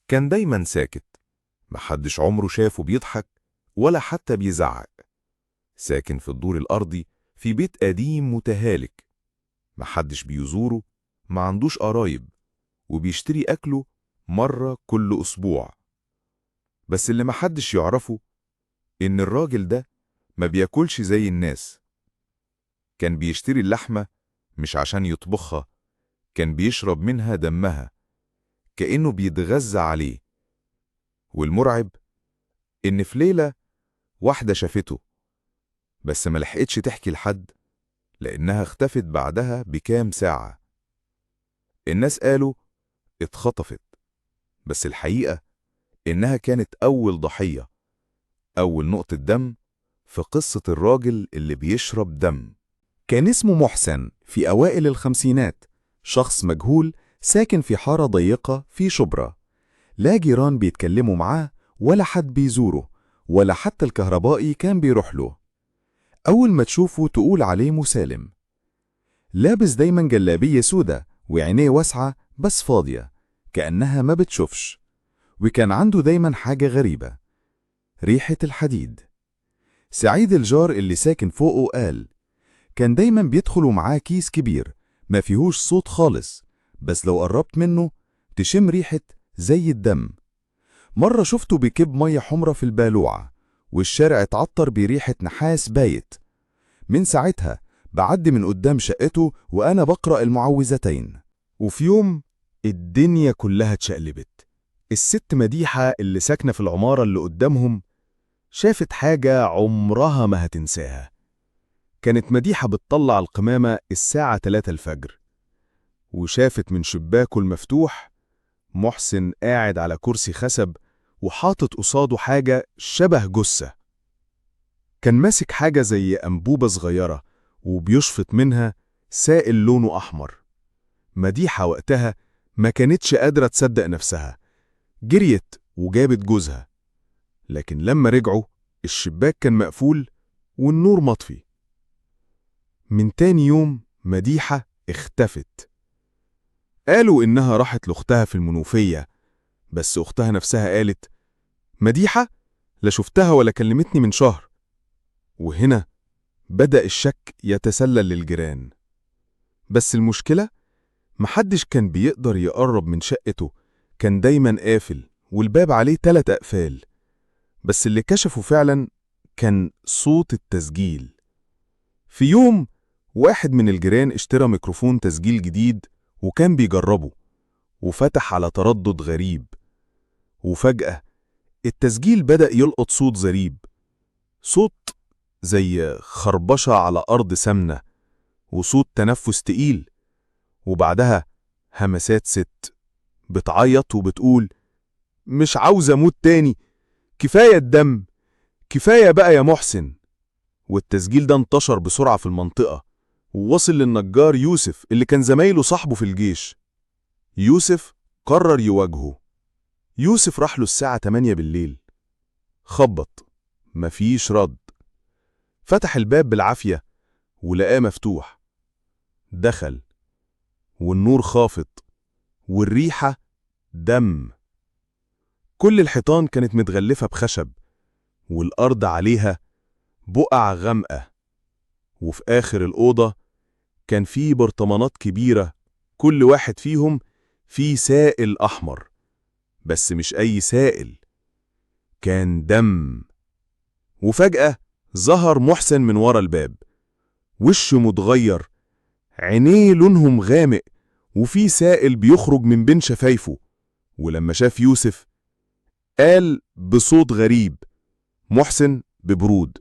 كان دايما ساكت، محدش عمره شافه بيضحك ولا حتى بيزعق. ساكن في الدور الأرضي في بيت قديم متهالك، محدش بيزوره، ما عندوش قرايب، وبيشتري أكله مرة كل أسبوع. بس اللي محدش يعرفه إن الراجل ده ما بياكلش زي الناس. كان بيشتري اللحمة مش عشان يطبخها، كان بيشرب منها دمها، كأنه بيتغذى عليه. والمرعب إن في ليلة واحدة شافته، بس ما لحقتش تحكي لحد لأنها اختفت بعدها بكام ساعة. الناس قالوا اتخطفت، بس الحقيقة إنها كانت أول ضحية، أول نقطة دم في قصة الراجل اللي بيشرب دم. كان اسمه محسن، في أوائل الخمسينات، شخص مجهول ساكن في حارة ضيقة في شبرا. لا جيران بيتكلموا معاه ولا حد بيزوره، ولا حتى الكهربائي كان بيروح له. أول ما تشوفه تقول عليه مسالم. لابس دايما جلابية سودة وعينيه واسعة بس فاضية، كأنها ما بتشوفش. وكان عنده دايما حاجة غريبة: ريحة الحديد. سعيد الجار اللي ساكن فوقه قال كان دايما بيدخلوا معاه كيس كبير ما فيهوش صوت خالص، بس لو قربت منه تشم ريحة زي الدم. مرة شفته بيكب مية حمرة في البالوعة، والشارع اتعطر بريحة نحاس بايت. من ساعتها بعدي من قدام شقته وأنا بقرأ المعوذتين. وفي يوم الدنيا كلها اتشقلبت. الست مديحة اللي ساكنة في العمارة اللي قدامهم شافت حاجة عمرها ما هتنساها. كانت مديحة بتطلع القمامة الساعة 3 الفجر، وشافت من شباكه المفتوح محسن قاعد على كرسي خشب وحاطط قصاده حاجة شبه جثة. كان ماسك حاجة زي أنبوبة صغيرة وبيشفط منها سائل لونه أحمر. مديحة وقتها ما كانتش قادرة تصدق نفسها، جريت وجابت جوزها. لكن لما رجعوا الشباك كان مقفول والنور مطفي. من تاني يوم مديحة اختفت. قالوا إنها راحت لأختها في المنوفية، بس أختها نفسها قالت مديحة لا شفتها ولا كلمتني من شهر. وهنا بدأ الشك يتسلل للجيران. بس المشكلة محدش كان بيقدر يقرب من شقته، كان دايما قافل والباب عليه 3 أقفال. بس اللي كشفه فعلا كان صوت التسجيل. في يوم واحد من الجيران اشترى ميكروفون تسجيل جديد وكان بيجربه، وفتح على تردد غريب. وفجأة التسجيل بدأ يلقط صوت غريب، صوت زي خربشة على أرض سمنة، وصوت تنفس تقيل. وبعدها همسات ست بتعيط وبتقول مش عاوزة أموت تاني، كفاية الدم، كفاية بقى يا محسن. والتسجيل ده انتشر بسرعة في المنطقة ووصل للنجار يوسف اللي كان زمايله صاحبه في الجيش. يوسف قرر يواجهه. يوسف راح له الساعة 8 بالليل، خبط، مفيش رد. فتح الباب بالعافية ولقاه مفتوح. دخل والنور خافت والريحة دم. كل الحيطان كانت متغلفة بخشب والأرض عليها بقع غامقة. وفي آخر الأوضة كان فيه برطمانات كبيرة، كل واحد فيهم فيه سائل أحمر، بس مش أي سائل، كان دم. وفجأة ظهر محسن من ورا الباب، وشه متغير، عينيه لونهم غامق، وفي سائل بيخرج من بين شفايفه. ولما شاف يوسف قال بصوت غريب، محسن ببرود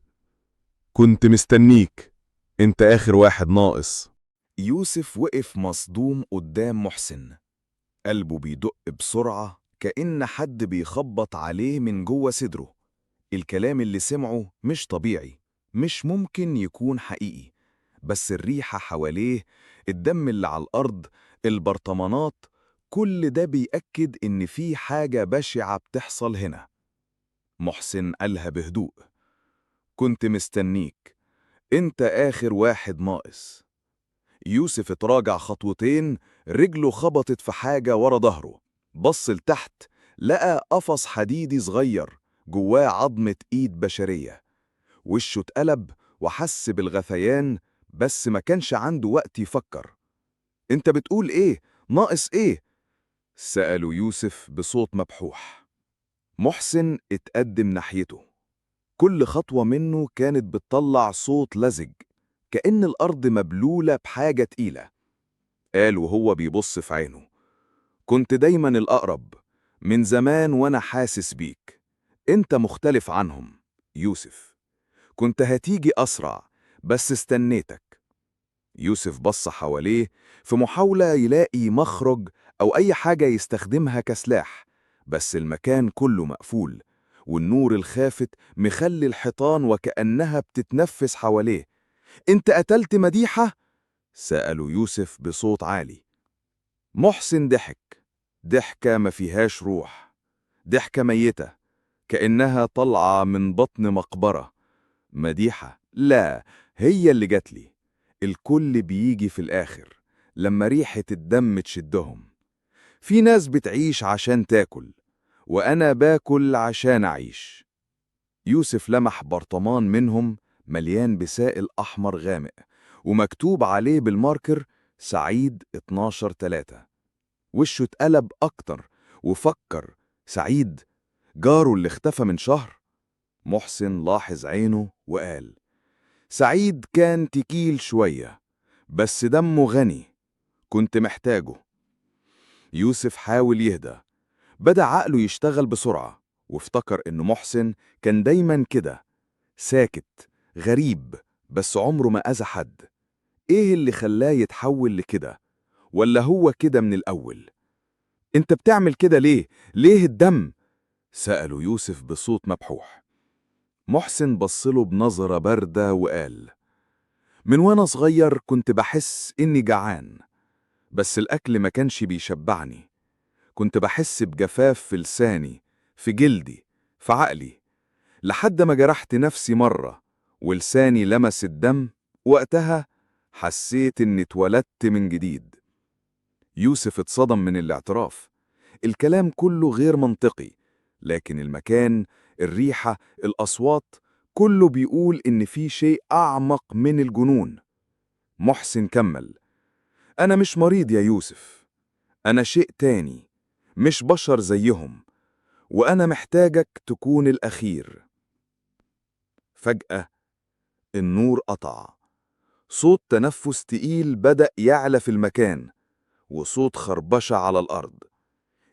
كنت مستنيك، انت آخر واحد ناقص. يوسف وقف مصدوم قدام محسن، قلبه بيدق بسرعة كأن حد بيخبط عليه من جوه صدره. الكلام اللي سمعه مش طبيعي، مش ممكن يكون حقيقي. بس الريحة حواليه، الدم اللي على الأرض، البرطمانات، كل ده بيأكد إن في حاجة بشعة بتحصل هنا. محسن قالها بهدوء، كنت مستنيك، انت آخر واحد ناقص. يوسف اتراجع خطوتين، رجله خبطت في حاجة ورا ظهره، بص لتحت، لقى قفص حديدي صغير جواه عظمة إيد بشرية. وشه اتقلب وحس بالغثيان، بس ما كانش عنده وقت يفكر. انت بتقول ايه؟ ناقص ايه؟ سأله يوسف بصوت مبحوح. محسن اتقدم ناحيته. كل خطوة منه كانت بتطلع صوت لزج، كأن الأرض مبلولة بحاجة تقيلة. قال وهو بيبص في عينه: كنت دايما الأقرب، من زمان وأنا حاسس بيك. انت مختلف عنهم يوسف. كنت هتيجي أسرع، بس استنيتك. يوسف بص حواليه في محاولة يلاقي مخرج أو أي حاجة يستخدمها كسلاح، بس المكان كله مقفول، والنور الخافت مخلي الحيطان وكأنها بتتنفس حواليه. انت قتلت مديحة؟ سأله يوسف بصوت عالي. محسن ضحك، ضحكة ما فيهاش روح، ضحكة ميتة، كأنها طالعة من بطن مقبرة. مديحة؟ لا، هي اللي جات لي. الكل بيجي في الآخر لما ريحة الدم تشدهم. في ناس بتعيش عشان تاكل، وأنا باكل عشان أعيش. يوسف لمح برطمان منهم مليان بسائل أحمر غامق، ومكتوب عليه بالماركر سعيد 12/3. وشه اتقلب أكتر وفكر: سعيد جاره اللي اختفى من شهر؟ محسن لاحظ عينه وقال: سعيد كان تقيل شوية، بس دمه غني، كنت محتاجه. يوسف حاول يهدى، بدأ عقله يشتغل بسرعة، وافتكر إن محسن كان دايما كده، ساكت، غريب، بس عمره ما أذى حد. إيه اللي خلاه يتحول لكده؟ ولا هو كده من الأول؟ أنت بتعمل كده ليه؟ ليه الدم؟ سأله يوسف بصوت مبحوح. محسن بصله بنظرة باردة وقال: من وأنا صغير كنت بحس إني جعان، بس الأكل ما كانش بيشبعني. كنت بحس بجفاف في لساني، في جلدي، في عقلي، لحد ما جرحت نفسي مرة ولساني لمس الدم. وقتها حسيت إني اتولدت من جديد. يوسف اتصدم من الاعتراف. الكلام كله غير منطقي، لكن المكان، الريحة، الأصوات، كله بيقول إن في شيء أعمق من الجنون. محسن كمل: أنا مش مريض يا يوسف، أنا شيء تاني، مش بشر زيهم، وأنا محتاجك تكون الأخير. فجأة النور قطع. صوت تنفس تقيل بدأ يعلى في المكان، وصوت خربشة على الأرض.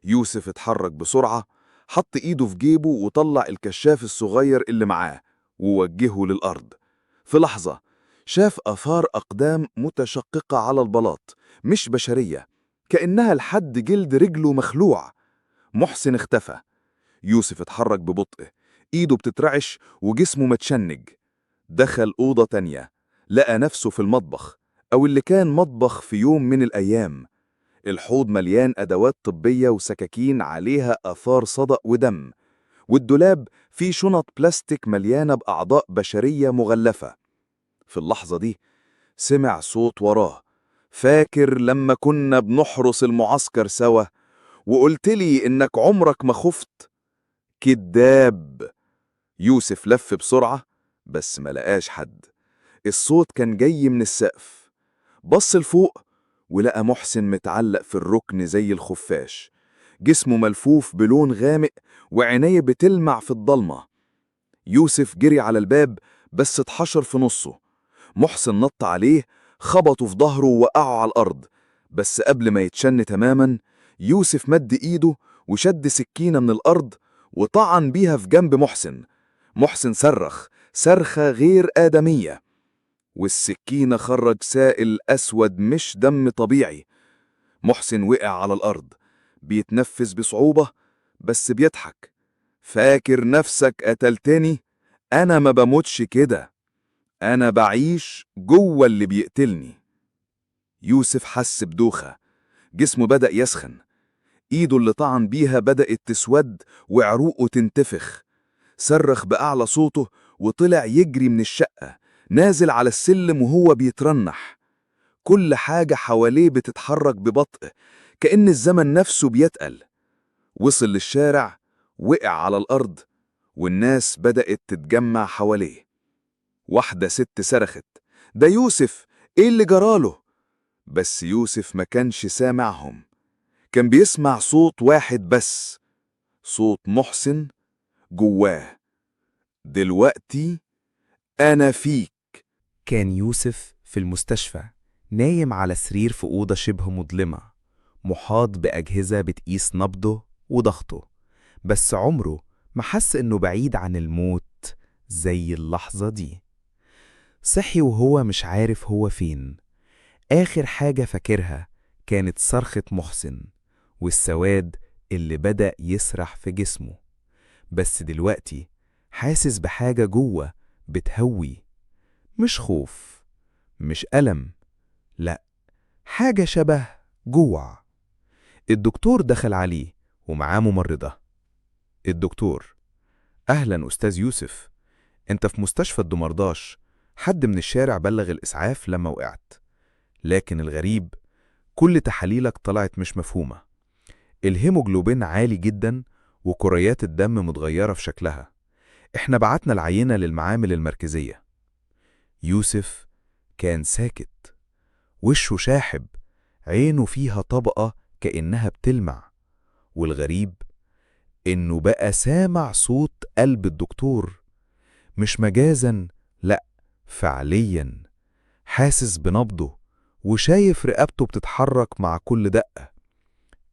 يوسف اتحرك بسرعة، حط إيده في جيبه وطلع الكشاف الصغير اللي معاه ووجهه للأرض. في لحظة شاف آثار أقدام متشققة على البلاط، مش بشرية، كأنها لحد جلد رجله مخلوع. محسن اختفى. يوسف اتحرك ببطء، إيده بتترعش وجسمه متشنج. دخل أوضة تانية، لقى نفسه في المطبخ، أو اللي كان مطبخ في يوم من الأيام. الحوض مليان أدوات طبية وسكاكين عليها آثار صدأ ودم، والدولاب فيه شنط بلاستيك مليانة بأعضاء بشرية مغلفة. في اللحظة دي سمع صوت وراه: فاكر لما كنا بنحرس المعسكر سوا وقلت لي إنك عمرك ما خفت؟ كداب. يوسف لف بسرعة، بس ما لقاش حد. الصوت كان جاي من السقف. بص لفوق ولقى محسن متعلق في الركن زي الخفاش، جسمه ملفوف بلون غامق وعينيه بتلمع في الضلمة. يوسف جري على الباب، بس اتحشر في نصه. محسن نط عليه، خبطه في ظهره ووقعه على الأرض. بس قبل ما يتشن تماما، يوسف مد إيده وشد سكينة من الأرض وطعن بيها في جنب محسن. محسن صرخ صرخة غير آدمية، والسكينة خرج سائل أسود مش دم طبيعي. محسن وقع على الأرض، بيتنفس بصعوبة، بس بيضحك. فاكر نفسك قتلتني؟ أنا ما بموتش كده، أنا بعيش جوه اللي بيقتلني. يوسف حس بدوخة، جسمه بدأ يسخن، إيده اللي طعن بيها بدأت تسود وعروقه تنتفخ. صرخ بأعلى صوته وطلع يجري من الشقة، نازل على السلم وهو بيترنح. كل حاجة حواليه بتتحرك ببطء، كأن الزمن نفسه بيتقل. وصل للشارع، وقع على الأرض، والناس بدأت تتجمع حواليه. واحدة ست صرخت: ده يوسف، إيه اللي جراله؟ بس يوسف ما كانش سامعهم، كان بيسمع صوت واحد بس، صوت محسن جواه: دلوقتي أنا فيك. كان يوسف في المستشفى، نايم على سرير في أوضة شبه مظلمة، محاط بأجهزة بتقيس نبضه وضغطه، بس عمره ما حس إنه بعيد عن الموت زي اللحظة دي. صحي وهو مش عارف هو فين. آخر حاجة فاكرها كانت صرخة محسن والسواد اللي بدأ يسرح في جسمه، بس دلوقتي حاسس بحاجة جوه بتهوي، مش خوف، مش ألم، لأ، حاجة شبه جوع. الدكتور دخل عليه ومعاه ممرضة. الدكتور: أهلا أستاذ يوسف، أنت في مستشفى الدمرداش، حد من الشارع بلغ الإسعاف لما وقعت. لكن الغريب، كل تحاليلك طلعت مش مفهومة. الهيموجلوبين عالي جدا وكريات الدم متغيرة في شكلها. احنا بعتنا العينة للمعامل المركزية. يوسف كان ساكت، وشه شاحب، عينه فيها طبقة كأنها بتلمع. والغريب إنه بقى سامع صوت قلب الدكتور، مش مجازا، لأ، فعليا، حاسس بنبضه وشايف رقبته بتتحرك مع كل دقة.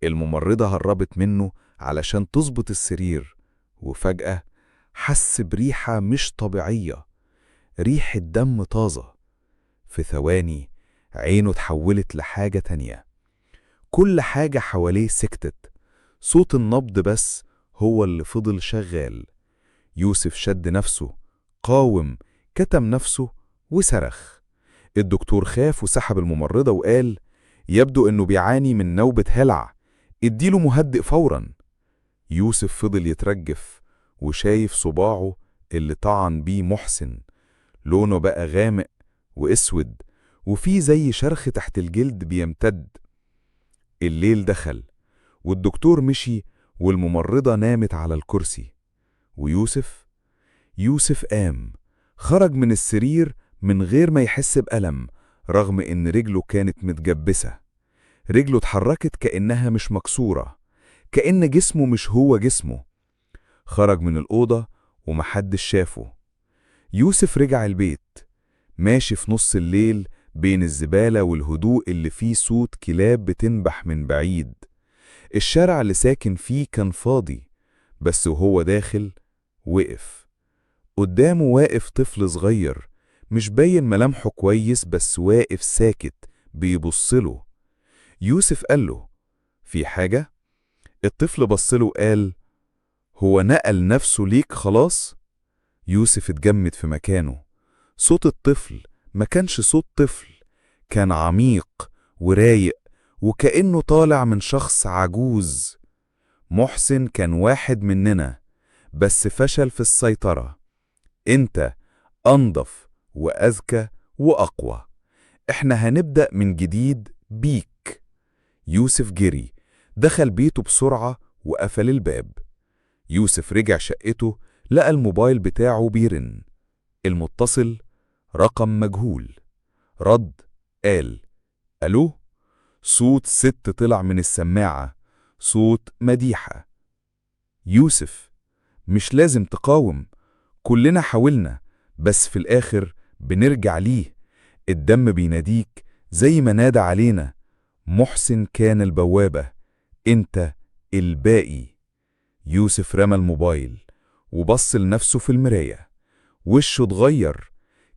الممرضة هربت منه علشان تظبط السرير، وفجأة حس بريحة مش طبيعية، ريحة دم طازة. في ثواني عينه اتحولت لحاجة تانية، كل حاجة حواليه سكتت، صوت النبض بس هو اللي فضل شغال. يوسف شد نفسه، قاوم، كتم نفسه وصرخ. الدكتور خاف وسحب الممرضة وقال: يبدو إنه بيعاني من نوبة هلع، اديله مهدئ فورا. يوسف فضل يترجف وشايف صباعه اللي طعن بيه محسن، لونه بقى غامق واسود وفيه زي شرخ تحت الجلد بيمتد. الليل دخل والدكتور مشي والممرضة نامت على الكرسي. ويوسف قام، خرج من السرير من غير ما يحس بألم، رغم إن رجله كانت متجبسة. رجله اتحركت كأنها مش مكسورة، كأن جسمه مش هو جسمه. خرج من الأوضة ومحدش شافه. يوسف رجع البيت، ماشي في نص الليل بين الزبالة والهدوء اللي فيه صوت كلاب بتنبح من بعيد. الشارع اللي ساكن فيه كان فاضي، بس وهو داخل وقف. قدامه واقف طفل صغير، مش باين ملامحه كويس، بس واقف ساكت بيبصله. يوسف قاله: في حاجة؟ الطفل بصله وقال: هو نقل نفسه ليك خلاص؟ يوسف اتجمد في مكانه. صوت الطفل ما كانش صوت طفل، كان عميق ورايق وكأنه طالع من شخص عجوز. محسن كان واحد مننا، بس فشل في السيطرة. انت أنضف وأذكى وأقوى، احنا هنبدأ من جديد بيك. يوسف جري، دخل بيته بسرعة وقفل الباب. يوسف رجع شقته، لقى الموبايل بتاعه بيرن. المتصل رقم مجهول. رد، قال: ألو؟ صوت ست طلع من السماعة، صوت مديحة. يوسف: مش لازم تقاوم، كلنا حاولنا، بس في الآخر بنرجع ليه. الدم بيناديك زي ما نادى علينا. محسن كان البوابة، انت الباقي. يوسف رمى الموبايل وبص لنفسه في المراية. وشه اتغير،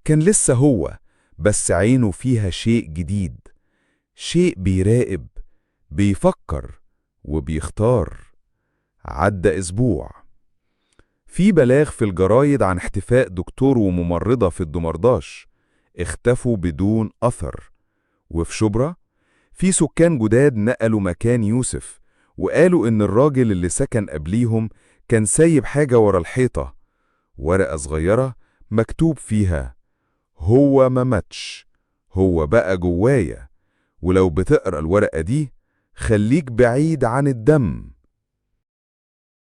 كان لسه هو، بس عينه فيها شيء جديد، شيء بيراقب، بيفكر وبيختار. عدى أسبوع، في بلاغ في الجرايد عن اختفاء دكتور وممرضة في الدمرداش، اختفوا بدون أثر. وفي شبرا في سكان جداد نقلوا مكان يوسف، وقالوا إن الراجل اللي سكن قبليهم كان سايب حاجة ورا الحيطة، ورقة صغيرة مكتوب فيها: هو ما ماتش، هو بقى جوايا، ولو بتقرأ الورقة دي خليك بعيد عن الدم.